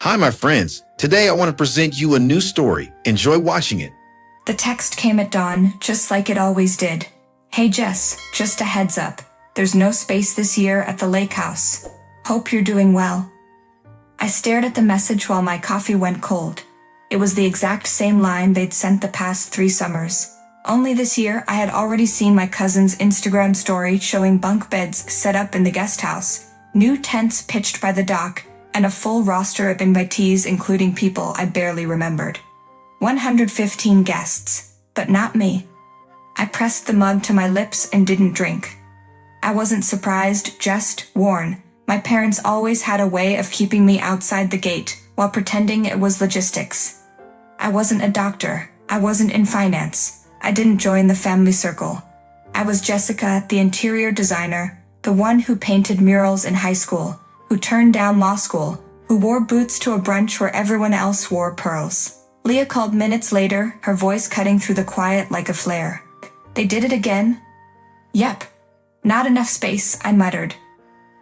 Hi, my friends. Today I want to present you a new story. Enjoy watching it. The text came at dawn, just like it always did. Hey Jess, just a heads up. There's no space this year at the lake house. Hope you're doing well. I stared at the message while my coffee went cold. It was the exact same line they'd sent the past 3 summers. Only this year I had already seen my cousin's Instagram story showing bunk beds set up in the guest house, new tents pitched by the dock, and a full roster of invitees including people I barely remembered. 115 guests, but not me. I pressed the mug to my lips and didn't drink. I wasn't surprised, just warned. My parents always had a way of keeping me outside the gate while pretending it was logistics. I wasn't a doctor. I wasn't in finance. I didn't join the family circle. I was Jessica, the interior designer, the one who painted murals in high school, who turned down law school, who wore boots to a brunch where everyone else wore pearls. Leah called minutes later, her voice cutting through the quiet like a flare. They did it again? Yep. Not enough space, I muttered.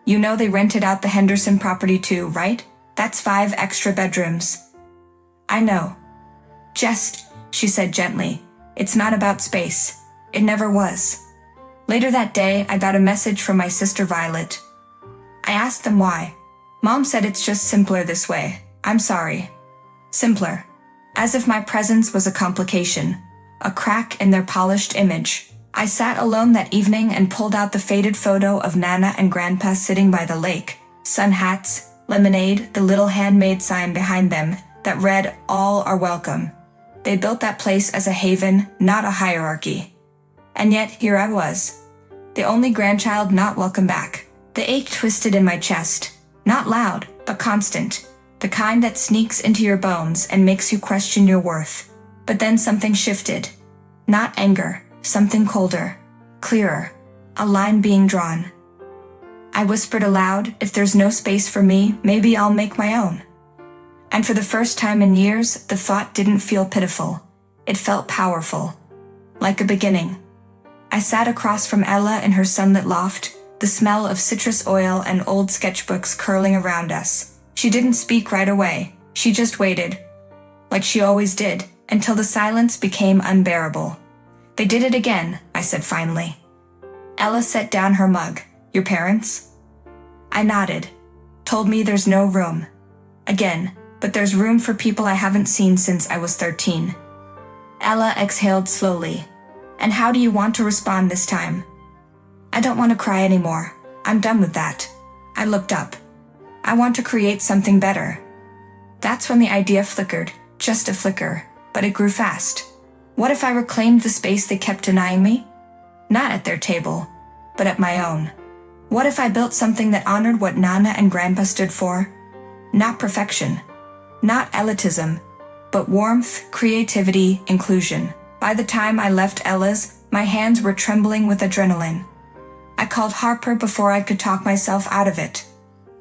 You know they rented out the Henderson property too, right? That's 5 extra bedrooms. I know. Just, she said gently. It's not about space. It never was. Later that day, I got a message from my sister Violet. I asked them why. Mom said it's just simpler this way. I'm sorry. Simpler. As if my presence was a complication. A crack in their polished image. I sat alone that evening and pulled out the faded photo of Nana and Grandpa sitting by the lake. Sun hats, lemonade, the little handmade sign behind them that read, "All are welcome." They built that place as a haven, not a hierarchy. And yet, here I was. The only grandchild not welcome back. The ache twisted in my chest. Not loud, but constant. The kind that sneaks into your bones and makes you question your worth. But then something shifted. Not anger, something colder, clearer. A line being drawn. I whispered aloud, if there's no space for me, maybe I'll make my own. And for the first time in years, the thought didn't feel pitiful. It felt powerful. Like a beginning. I sat across from Ella in her sunlit loft, the smell of citrus oil and old sketchbooks curling around us. She didn't speak right away. She just waited. Like she always did, until the silence became unbearable. They did it again, I said finally. Ella set down her mug. Your parents? I nodded. Told me there's no room. Again, but there's room for people I haven't seen since I was 13. Ella exhaled slowly. And how do you want to respond this time? I don't want to cry anymore. I'm done with that. I looked up. I want to create something better. That's when the idea flickered, just a flicker, but it grew fast. What if I reclaimed the space they kept denying me? Not at their table, but at my own. What if I built something that honored what Nana and Grandpa stood for? Not perfection, not elitism, but warmth, creativity, inclusion. By the time I left Ella's, my hands were trembling with adrenaline. I called Harper before I could talk myself out of it.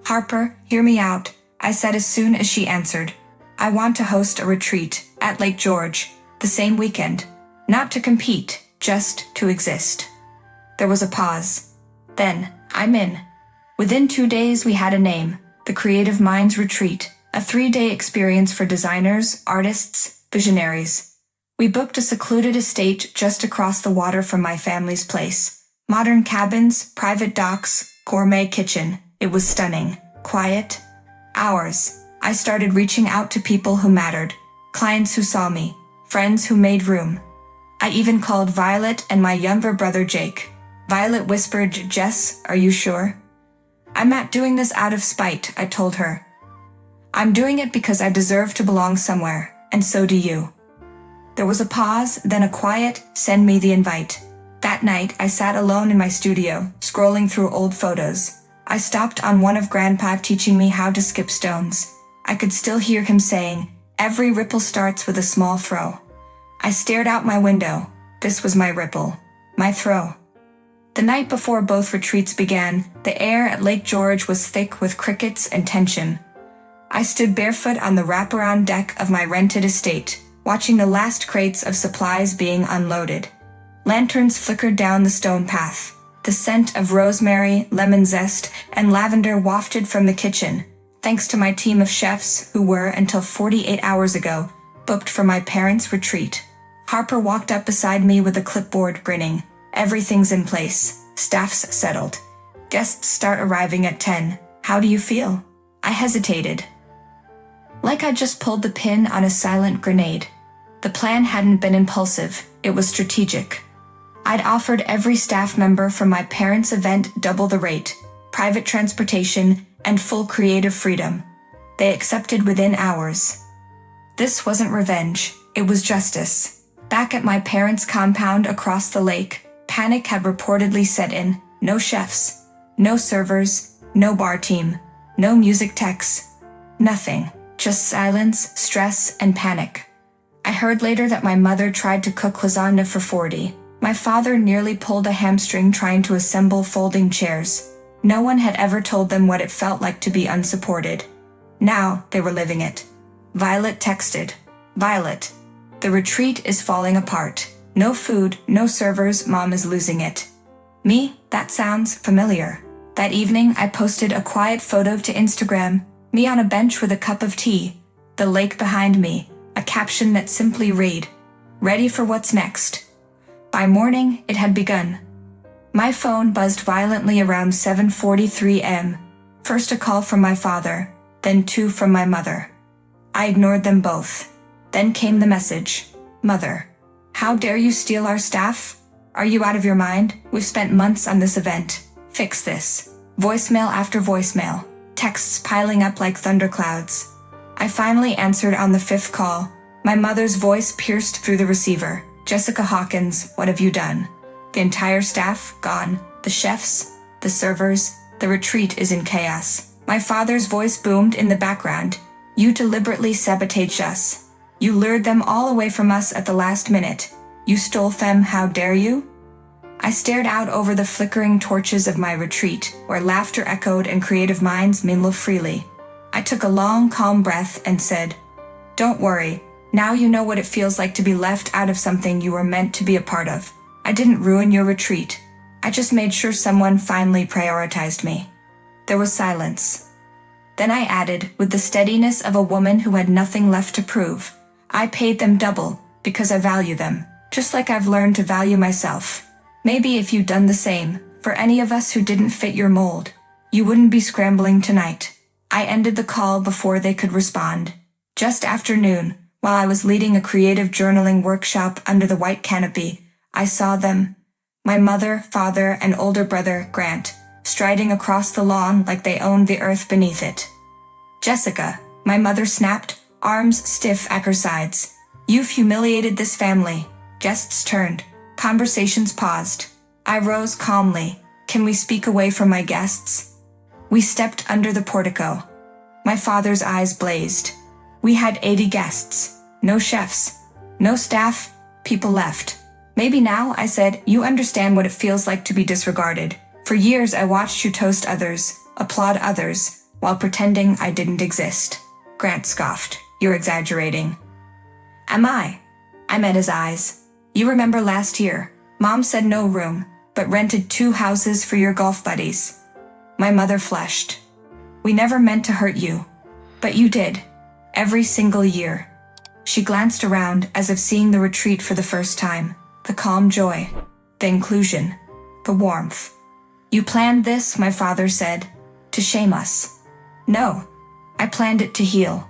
Harper, hear me out, I said as soon as she answered. I want to host a retreat at Lake George, the same weekend. Not to compete, just to exist. There was a pause. Then, I'm in. Within 2 days we had a name, the Creative Minds Retreat, a 3-day experience for designers, artists, visionaries. We booked a secluded estate just across the water from my family's place. Modern cabins, private docks, gourmet kitchen. It was stunning. Quiet. Ours. I started reaching out to people who mattered. Clients who saw me. Friends who made room. I even called Violet and my younger brother Jake. Violet whispered, Jess, are you sure? I'm not doing this out of spite, I told her. I'm doing it because I deserve to belong somewhere, and so do you. There was a pause, then a quiet, send me the invite. That night, I sat alone in my studio, scrolling through old photos. I stopped on one of Grandpa teaching me how to skip stones. I could still hear him saying, every ripple starts with a small throw. I stared out my window. This was my ripple. My throw. The night before both retreats began, the air at Lake George was thick with crickets and tension. I stood barefoot on the wraparound deck of my rented estate, watching the last crates of supplies being unloaded. Lanterns flickered down the stone path. The scent of rosemary, lemon zest, and lavender wafted from the kitchen. thanks to my team of chefs who were, until 48 hours ago, booked for my parents' retreat. Harper walked up beside me with a clipboard, grinning. Everything's in place. Staff's settled. Guests start arriving at 10. How do you feel? I hesitated. Like I'd just pulled the pin on a silent grenade. The plan hadn't been impulsive, it was strategic. I'd offered every staff member from my parents' event double the rate, private transportation, and full creative freedom. They accepted within hours. This wasn't revenge, it was justice. Back at my parents' compound across the lake, panic had reportedly set in. No chefs, no servers, no bar team, no music techs, nothing. Just silence, stress, and panic. I heard later that my mother tried to cook lasagna for 40. My father nearly pulled a hamstring trying to assemble folding chairs. No one had ever told them what it felt like to be unsupported. Now they were living it. Violet texted. Violet, the retreat is falling apart. No food, no servers, Mom is losing it. Me? That sounds familiar. That evening, I posted a quiet photo to Instagram, me on a bench with a cup of tea, the lake behind me, a caption that simply read, "Ready for what's next." By morning, it had begun. My phone buzzed violently around 7:43 am. First a call from my father, then two from my mother. I ignored them both. Then came the message. Mother, how dare you steal our staff? Are you out of your mind? We've spent months on this event. Fix this. Voicemail after voicemail. Texts piling up like thunderclouds. I finally answered on the fifth call. My mother's voice pierced through the receiver. Jessica Hawkins, what have you done? The entire staff, gone. The chefs, the servers, the retreat is in chaos. My father's voice boomed in the background. You deliberately sabotaged us. You lured them all away from us at the last minute. You stole them, how dare you? I stared out over the flickering torches of my retreat, where laughter echoed and creative minds mingled freely. I took a long, calm breath and said, "Don't worry, now you know what it feels like to be left out of something you were meant to be a part of. I didn't ruin your retreat. I just made sure someone finally prioritized me." There was silence. Then I added, with the steadiness of a woman who had nothing left to prove, "I paid them double, because I value them, just like I've learned to value myself. Maybe if you'd done the same, for any of us who didn't fit your mold, you wouldn't be scrambling tonight." I ended the call before they could respond. Just after noon, while I was leading a creative journaling workshop under the white canopy, I saw them, my mother, father, and older brother, Grant, striding across the lawn like they owned the earth beneath it. "Jessica," my mother snapped, arms stiff at her sides. "You've humiliated this family." Guests turned. Conversations paused. I rose calmly. "Can we speak away from my guests?" We stepped under the portico. My father's eyes blazed. We had 80 guests. No chefs. No staff. People left. "Maybe now," I said, "you understand what it feels like to be disregarded. For years I watched you toast others, applaud others, while pretending I didn't exist." Grant scoffed. "You're exaggerating." "Am I?" I met his eyes. "You remember last year, Mom said no room, but rented 2 houses for your golf buddies." My mother flushed. "We never meant to hurt you. But you did. Every single year." She glanced around as if seeing the retreat for the first time. The calm joy. The inclusion. The warmth. "You planned this," my father said, "to shame us." "No. I planned it to heal."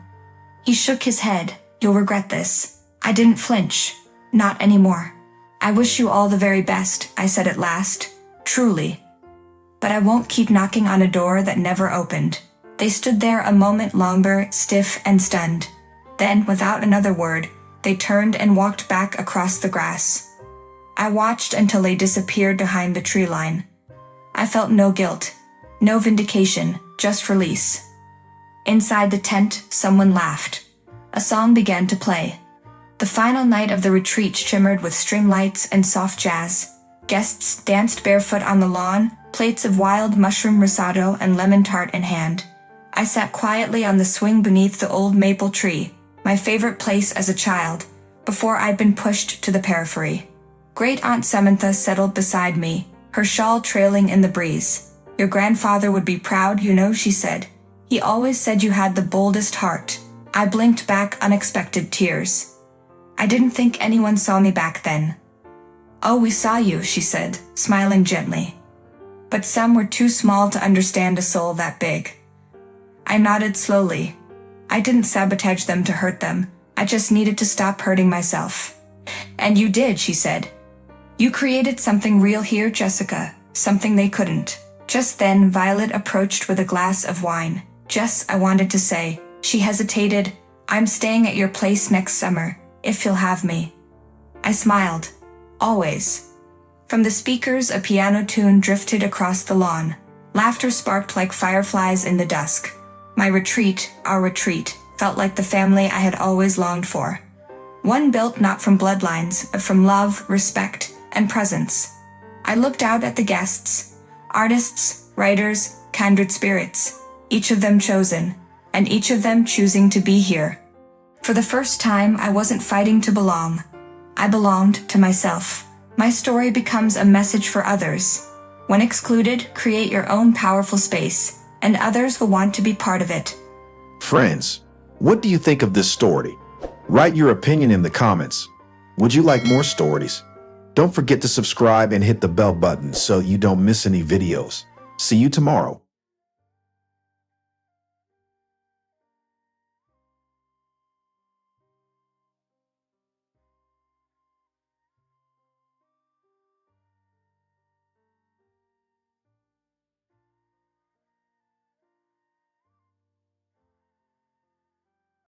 He shook his head. "You'll regret this." I didn't flinch. "Not anymore." "I wish you all the very best," I said at last. "Truly. But I won't keep knocking on a door that never opened." They stood there a moment longer, stiff and stunned. Then, without another word, they turned and walked back across the grass. I watched until they disappeared behind the tree line. I felt no guilt, no vindication, just release. Inside the tent, someone laughed. A song began to play. The final night of the retreat shimmered with string lights and soft jazz. Guests danced barefoot on the lawn, plates of wild mushroom risotto and lemon tart in hand. I sat quietly on the swing beneath the old maple tree, my favorite place as a child, before I'd been pushed to the periphery. Great Aunt Samantha settled beside me, her shawl trailing in the breeze. "Your grandfather would be proud, you know," she said. He always said you had the boldest heart. I blinked back unexpected tears. I didn't think anyone saw me back then. Oh, we saw you, she said, smiling gently. But some were too small to understand a soul that big. I nodded slowly. I didn't sabotage them to hurt them. I just needed to stop hurting myself. And you did, she said. You created something real here, Jessica, something they couldn't. Just then, Violet approached with a glass of wine. Jess, I wanted to say. She hesitated. I'm staying at your place next summer, if you'll have me. I smiled. Always. From the speakers, a piano tune drifted across the lawn. Laughter sparked like fireflies in the dusk. My retreat, our retreat, felt like the family I had always longed for. One built not from bloodlines, but from love, respect, and presence. I looked out at the guests, artists, writers, kindred spirits, each of them chosen, and each of them choosing to be here. For the first time, I wasn't fighting to belong. I belonged to myself. My story becomes a message for others. When excluded, create your own powerful space, and others will want to be part of it. Friends, what do you think of this story? Write your opinion in the comments. Would you like more stories? Don't forget to subscribe and hit the bell button so you don't miss any videos. See you tomorrow.